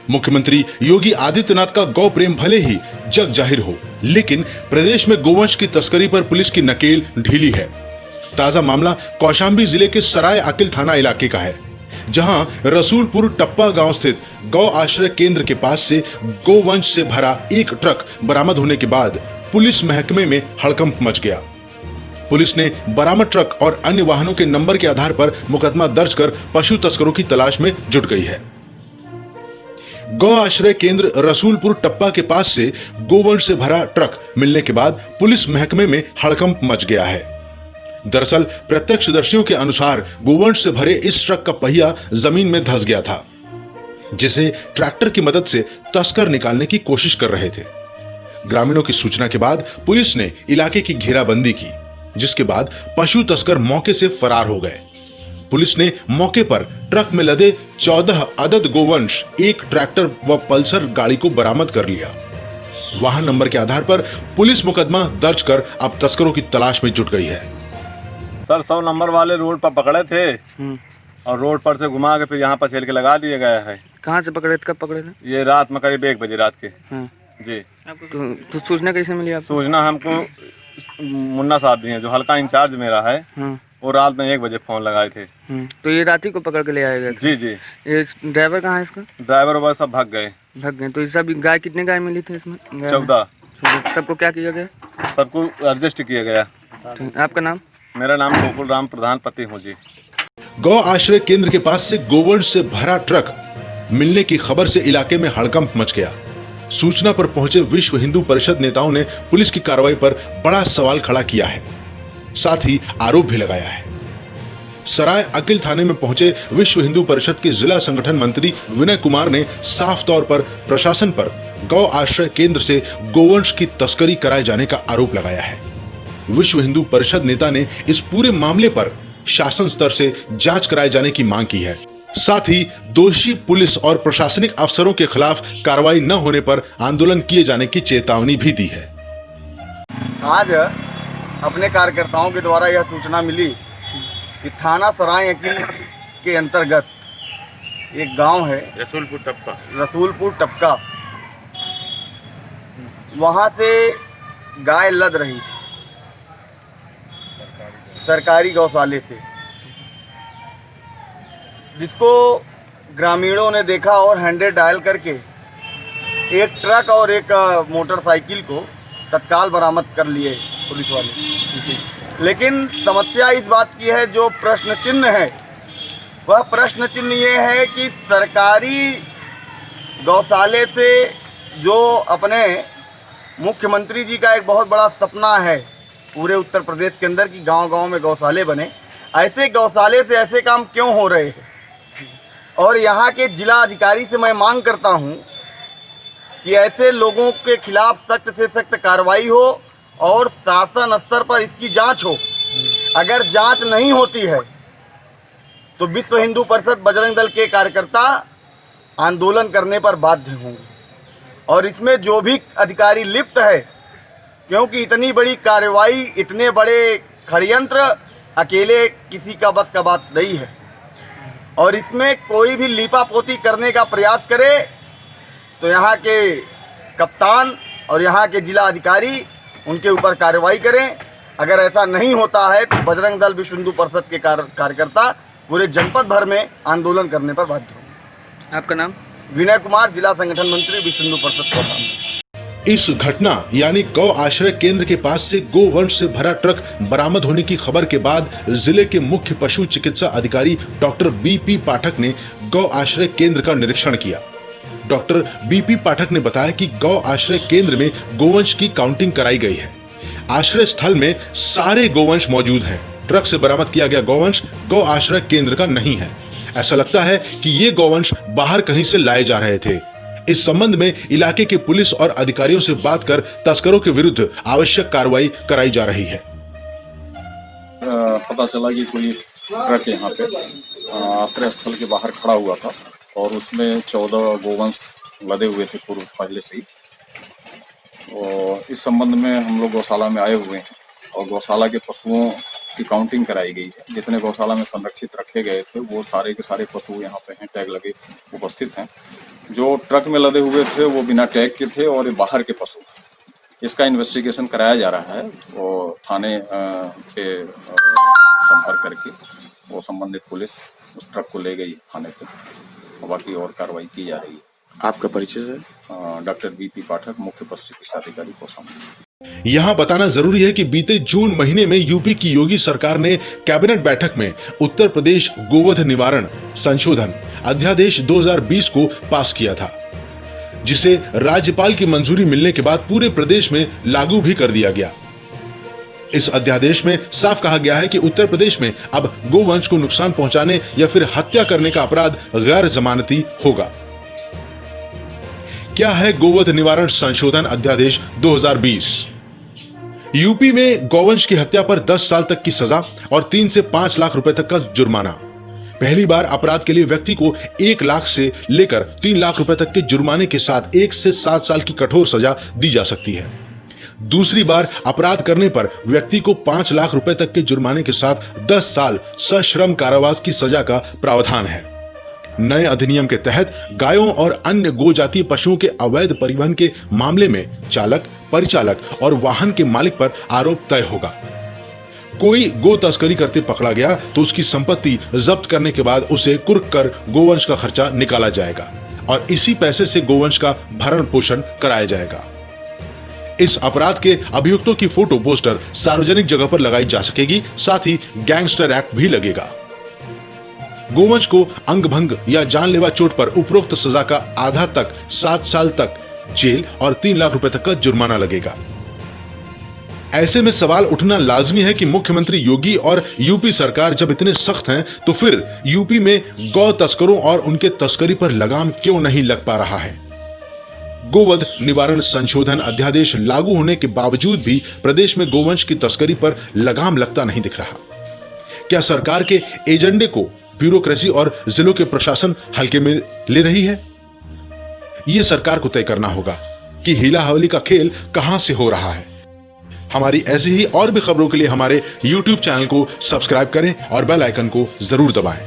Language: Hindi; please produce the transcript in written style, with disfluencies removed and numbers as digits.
मुख्यमंत्री योगी आदित्यनाथ का गौ प्रेम भले ही जग जाहिर हो, लेकिन प्रदेश में गोवंश की तस्करी पर पुलिस की नकेल ढीली है। ताजा मामला कौशाम्बी जिले के सराय अकिल थाना इलाके का है, जहां रसूलपुर टप्पा गांव स्थित गौ आश्रय केंद्र के पास से गोवंश से भरा एक ट्रक बरामद होने के बाद पुलिस महकमे में हड़कंप मच गया। पुलिस ने बरामद ट्रक और अन्य वाहनों के नंबर के आधार पर मुकदमा दर्ज कर पशु तस्करों की तलाश में जुट गई है। गौ आश्रय केंद्र रसूलपुर टप्पा के पास से गोवंश से भरा ट्रक मिलने के बाद पुलिस महकमे में हड़कंप मच गया है। दरअसल प्रत्यक्षदर्शियों के अनुसार गोवंश से भरे इस ट्रक का पहिया जमीन में धंस गया था, जिसे ट्रैक्टर की मदद से तस्कर निकालने की कोशिश कर रहे थे। ग्रामीणों की सूचना के बाद पुलिस ने इलाके की घेराबंदी की, जिसके बाद पशु तस्कर मौके से फरार हो गए। पुलिस ने मौके पर ट्रक में लदे 14 अदद गोवंश, एक ट्रैक्टर व पल्सर गाड़ी को बरामद कर लिया। वाहन नंबर के आधार पर पुलिस मुकदमा दर्ज कर अब तस्करों की तलाश में जुट गई है। सर 100 नंबर वाले रोड पर पकड़े थे और रोड पर से घुमा के फिर यहाँ पर छेल के लगा दिया गया है। कहाँ से पकड़े थे, कब पकड़े थे? ये रात में करीब 1 बजे रात के। जी। तो सूचना कैसे मिली आपको? सूचना हमको मुन्ना साहब दिए, जो हल्का इंचार्ज मेरा है, वो रात में 1 बजे फोन लगाए थे। तो ये रात ही को पकड़ के ले आए गए थे? जी जी। ये ड्राइवर कहाँ है इसका? ड्राइवर वगैरह सब भाग गए। तो ये सब गाय, कितने गाय मिली थी इसमें? 14। सबको क्या किया गया? सबको एडजस्ट किया गया। आपका नाम? मेरा नाम गोकुल राम प्रधान पति हूँ जी। गौ आश्रय केंद्र के पास से गोवंश से भरा ट्रक मिलने की खबर से इलाके में हड़कंप मच गया। सूचना पर पहुंचे विश्व हिंदू परिषद नेताओं ने पुलिस की कार्रवाई पर बड़ा सवाल खड़ा किया है, साथ ही आरोप भी लगाया है। सराय अकिल थाने में पहुंचे विश्व हिंदू परिषद के जिला संगठन मंत्री विनय कुमार ने साफ तौर पर प्रशासन पर गौ आश्रय केंद्र से गोवंश की तस्करी कराए जाने का आरोप लगाया है। विश्व हिंदू परिषद नेता ने इस पूरे मामले पर शासन स्तर से जांच कराए जाने की मांग की है। साथ ही दोषी पुलिस और प्रशासनिक अफसरों के खिलाफ कार्रवाई न होने पर आंदोलन किए जाने की चेतावनी भी दी है। आज अपने कार्यकर्ताओं के द्वारा यह सूचना मिली कि थाना सराय अकिल के अंतर्गत एक गांव है रसूलपुर टप्पा, वहां से गाय लद रही थी सरकारी गौशाले से, जिसको ग्रामीणों ने देखा और 100 डायल करके एक ट्रक और एक मोटरसाइकिल को तत्काल बरामद कर लिए पुलिस वाले। लेकिन समस्या इस बात की है, जो प्रश्न चिन्ह है वह प्रश्न चिन्ह ये है कि सरकारी गौशाले से, जो अपने मुख्यमंत्री जी का एक बहुत बड़ा सपना है पूरे उत्तर प्रदेश के अंदर कि गांव-गांव में गौशाले बने, ऐसे गौशाले से ऐसे काम क्यों हो रहे हैं? और यहाँ के जिला अधिकारी से मैं मांग करता हूँ कि ऐसे लोगों के खिलाफ सख्त से सख्त कार्रवाई हो और शासन स्तर पर इसकी जांच हो। अगर जांच नहीं होती है तो विश्व हिंदू परिषद बजरंग दल के कार्यकर्ता आंदोलन करने पर बाध्य होंगे। और इसमें जो भी अधिकारी लिप्त है, क्योंकि इतनी बड़ी कार्रवाई, इतने बड़े षड्यंत्र अकेले किसी का बस का बात नहीं है, और इसमें कोई भी लीपापोती करने का प्रयास करे तो यहाँ के कप्तान और यहाँ के जिला अधिकारी उनके ऊपर कार्रवाई करें। अगर ऐसा नहीं होता है तो बजरंग दल विश्व हिंदू परिषद के कार्यकर्ता पूरे जनपद भर में आंदोलन करने पर बाध्य होंगे। आपका नाम? विनय कुमार, जिला संगठन मंत्री, विश्व हिंदू परिषद कोटा। इस घटना यानी गौ आश्रय केंद्र के पास से गोवंश से भरा ट्रक बरामद होने की खबर के बाद जिले के मुख्य पशु चिकित्सा अधिकारी डॉक्टर बीपी पाठक ने गौ आश्रय केंद्र का निरीक्षण किया। डॉक्टर बीपी पाठक ने बताया कि गौ आश्रय केंद्र में गोवंश की काउंटिंग कराई गई है। आश्रय स्थल में सारे गोवंश मौजूद हैं। ट्रक से बरामद किया गया गोवंश गौ आश्रय केंद्र का नहीं है। ऐसा लगता है कि ये गोवंश बाहर कहीं से लाए जा रहे थे। इस संबंध में इलाके के पुलिस और अधिकारियों से बात कर तस्करों के विरुद्ध आवश्यक कार्रवाई कराई जा रही है। पता चला कि कोई ट्रक यहाँ पे आश्रय स्थल के बाहर खड़ा हुआ था और उसमें 14 गोवंश लदे हुए थे पूर्व पहले से ही। और इस संबंध में हम लोग गौशाला में आए हुए हैं और गौशाला के पशुओं की काउंटिंग कराई गई है। जितने गौशाला में संरक्षित रखे गए थे वो सारे के सारे पशु यहाँ पे हैं, टैग लगे उपस्थित हैं। जो ट्रक में लदे हुए थे वो बिना टैग के थे और ये बाहर के पशु। इसका इन्वेस्टिगेशन कराया जा रहा है और थाने के संपर्क करके वो संबंधित पुलिस उस ट्रक को ले गई थाने पे और बाकी और कार्रवाई की जा रही है। आपका परिचय है? डॉक्टर बीपी पाठक, मुख्य पशु चिकित्सा अधिकारी कौशाम्बी। यहाँ बताना जरूरी है कि बीते जून महीने में यूपी की योगी सरकार ने कैबिनेट बैठक में उत्तर प्रदेश गोवध निवारण संशोधन अध्यादेश 2020 को पास किया था, जिसे राज्यपाल की मंजूरी मिलने के बाद पूरे प्रदेश में लागू भी कर दिया गया। इस अध्यादेश में साफ कहा गया है कि उत्तर प्रदेश में अब गोवंश को नुकसान पहुंचाने या फिर हत्या करने का अपराध गैर जमानती होगा। क्या है गोवध निवारण संशोधन अध्यादेश 2020? यूपी में गौवंश की हत्या पर 10 साल तक की सजा और 3 से 5 लाख रुपए तक का जुर्माना। पहली बार अपराध के लिए व्यक्ति को 1 लाख से लेकर 3 लाख रुपए तक के जुर्माने के साथ 1 से 7 साल की कठोर सजा दी जा सकती है। दूसरी बार अपराध करने पर व्यक्ति को 5 लाख रुपए तक के जुर्माने के साथ 10 साल सश्रम कारावास की सजा का प्रावधान है। नए अधिनियम के तहत गायों और अन्य गोजातीय पशुओं के अवैध परिवहन के मामले में चालक, परिचालक और वाहन के मालिक पर आरोप तय होगा। कोई गो तस्करी करते पकड़ा गया तो उसकी संपत्ति जब्त करने के बाद उसे कुर्क कर गोवंश का खर्चा निकाला जाएगा और इसी पैसे से गोवंश का भरण पोषण कराया जाएगा। इस अपराध के अभियुक्तों की फोटो पोस्टर सार्वजनिक जगह पर लगाई जा सकेगी, साथ ही गैंगस्टर एक्ट भी लगेगा। गोवंश को अंग भंग या जानलेवा चोट पर उपरोक्त सजा का आधा तक 7 साल तक जेल और 3 लाख रुपए तक का जुर्माना लगेगा। ऐसे में सवाल उठना लाजमी है कि मुख्यमंत्री योगी और यूपी सरकार जब इतने सख्त हैं तो फिर यूपी में गौ तस्करों और उनके तस्करी पर लगाम क्यों नहीं लग पा रहा है? गोवध निवारण संशोधन अध्यादेश लागू होने के बावजूद भी प्रदेश में गोवंश की तस्करी पर लगाम लगता नहीं दिख रहा। क्या सरकार के एजेंडे को ब्यूरोक्रेसी और जिलों के प्रशासन हल्के में ले रही है? यह सरकार को तय करना होगा कि हीला हवली का खेल कहां से हो रहा है। हमारी ऐसी ही और भी खबरों के लिए हमारे YouTube चैनल को सब्सक्राइब करें और बेल आइकन को जरूर दबाएं।